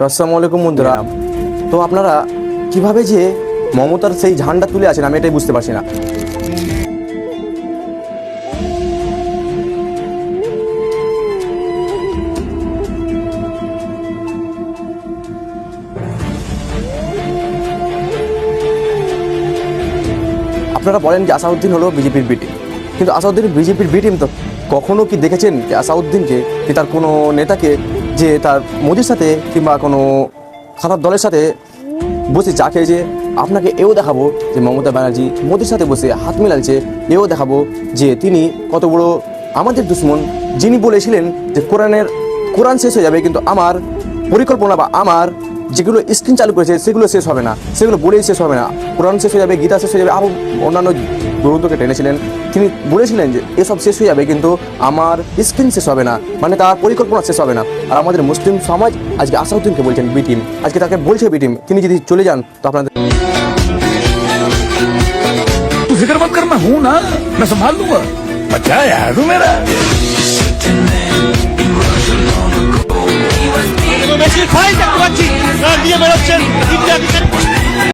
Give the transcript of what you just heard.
তো আসসালামু আলাইকুম বন্ধুরা। তো আপনারা কিভাবে যে মমতার সেই ঝান্ডা তুলে আছেন আমি এটাই বুঝতে পারছি না। আপনারা বলেন যে আসাউদ্দিন হলো বিজেপির বি টিম, কিন্তু আসাউদ্দিন বিজেপির বি টিম তো কখনো কি দেখেছেন যে আসাউদ্দিনকে কি তার কোনো নেতাকে যে তার মোদির সাথে কিংবা কোনো খারাপ দলের সাথে বসে চা খেয়েছে? আপনাকে এও দেখাবো যে মমতা ব্যানার্জি মোদির সাথে বসে হাত মিলাচ্ছে, এও দেখাবো যে তিনি কত বড় আমাদের দুশ্মন, যিনি বলেছিলেন যে কোরআন শেষ হয়ে যাবে কিন্তু আমার পরিকল্পনা বা আমার যেগুলো স্ক্রিন চালু করেছে সেগুলো শেষ হবে না, সেগুলো বলেই শেষ হবে না। কোরআন শেষ হয়ে যাবে, গীতা শেষ হয়ে যাবে, আরও অন্যান্য গ্রন্থকে টেনেছিলেন। তিনি বলেছিলেন যে এসব শেষ হয়ে যাবে কিন্তু আমার স্ক্রিন শেষ হবে না, মানে তার পরিকল্পনা শেষ হবে না। আর আমাদের মুসলিম সমাজ আজকে আসাউদ্দিনকে বলছেন বি টিম, আজকে তাকে বলছে বি টিম। তিনি যদি চলে যান তো আপনাদের तू फिक्र मत कर, मैं हूं ना, मैं संभाल लूंगा। बच्चा है यार तू मेरा। মেসির ফাইট দেখতে পাচ্ছি, দিয়ে বেরোচ্ছেন ইন্ডিয়া